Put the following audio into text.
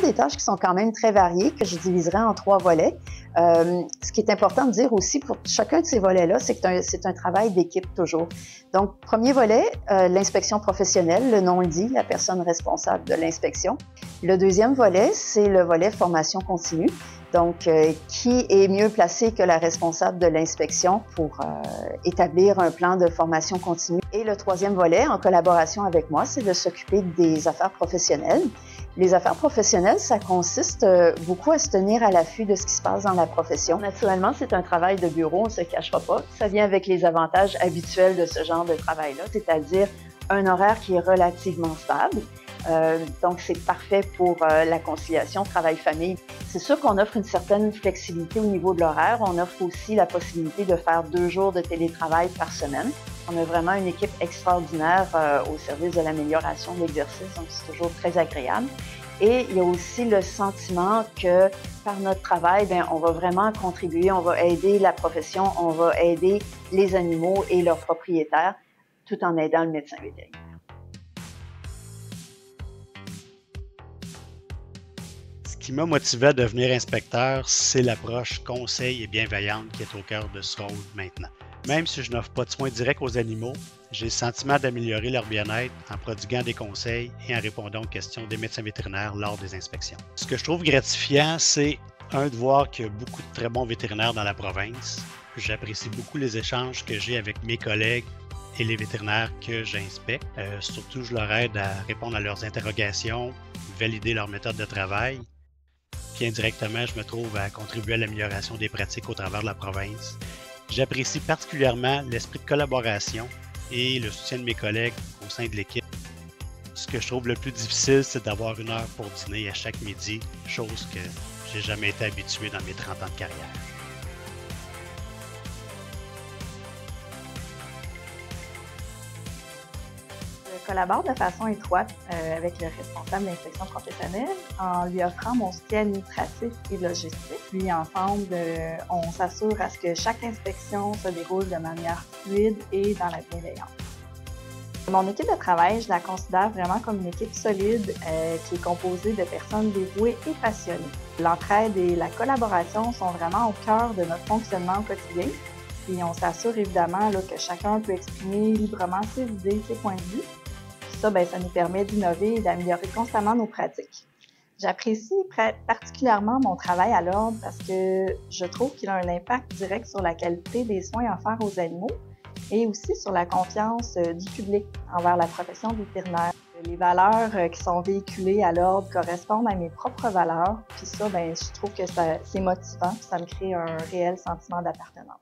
des tâches qui sont quand même très variées, que je diviserai en 3 volets. Ce qui est important de dire aussi pour chacun de ces volets-là, c'est que c'est un travail d'équipe toujours. Donc, premier volet, l'inspection professionnelle, le nom le dit, la personne responsable de l'inspection. Le deuxième volet, c'est le volet formation continue. Donc, qui est mieux placé que la responsable de l'inspection pour établir un plan de formation continue? Et le troisième volet, en collaboration avec moi, c'est de s'occuper des affaires professionnelles. Les affaires professionnelles, ça consiste beaucoup à se tenir à l'affût de ce qui se passe dans la profession. Naturellement, c'est un travail de bureau, on ne se cachera pas. Ça vient avec les avantages habituels de ce genre de travail-là, c'est-à-dire un horaire qui est relativement stable. Donc, c'est parfait pour la conciliation travail-famille. C'est sûr qu'on offre une certaine flexibilité au niveau de l'horaire. On offre aussi la possibilité de faire 2 jours de télétravail par semaine. On a vraiment une équipe extraordinaire au service de l'amélioration de l'exercice, donc c'est toujours très agréable. Et il y a aussi le sentiment que par notre travail, bien, on va vraiment contribuer, on va aider la profession, on va aider les animaux et leurs propriétaires, tout en aidant le médecin vétérinaire. Ce qui m'a motivé à devenir inspecteur, c'est l'approche conseil et bienveillante qui est au cœur de ce rôle maintenant. Même si je n'offre pas de soins directs aux animaux, j'ai le sentiment d'améliorer leur bien-être en prodiguant des conseils et en répondant aux questions des médecins vétérinaires lors des inspections. Ce que je trouve gratifiant, c'est de voir qu'il y a beaucoup de très bons vétérinaires dans la province. J'apprécie beaucoup les échanges que j'ai avec mes collègues et les vétérinaires que j'inspecte. Surtout, je leur aide à répondre à leurs interrogations, valider leur méthode de travail. Puis indirectement, je me trouve à contribuer à l'amélioration des pratiques au travers de la province. J'apprécie particulièrement l'esprit de collaboration et le soutien de mes collègues au sein de l'équipe. Ce que je trouve le plus difficile, c'est d'avoir 1 heure pour dîner à chaque midi, chose que j'ai jamais été habitué dans mes 30 ans de carrière. Je collabore de façon étroite avec le responsable d'inspection professionnelle en lui offrant mon soutien administratif et logistique. Puis ensemble, on s'assure à ce que chaque inspection se déroule de manière fluide et dans la bienveillance. Mon équipe de travail, je la considère vraiment comme une équipe solide qui est composée de personnes dévouées et passionnées. L'entraide et la collaboration sont vraiment au cœur de notre fonctionnement au quotidien. Puis on s'assure évidemment là, que chacun peut exprimer librement ses idées, ses points de vue. Ça, ça nous permet d'innover et d'améliorer constamment nos pratiques. J'apprécie particulièrement mon travail à l'ordre parce que je trouve qu'il a un impact direct sur la qualité des soins offerts aux animaux et aussi sur la confiance du public envers la profession vétérinaire. Les valeurs qui sont véhiculées à l'ordre correspondent à mes propres valeurs. Puis ça, je trouve que c'est motivant, ça me crée un réel sentiment d'appartenance.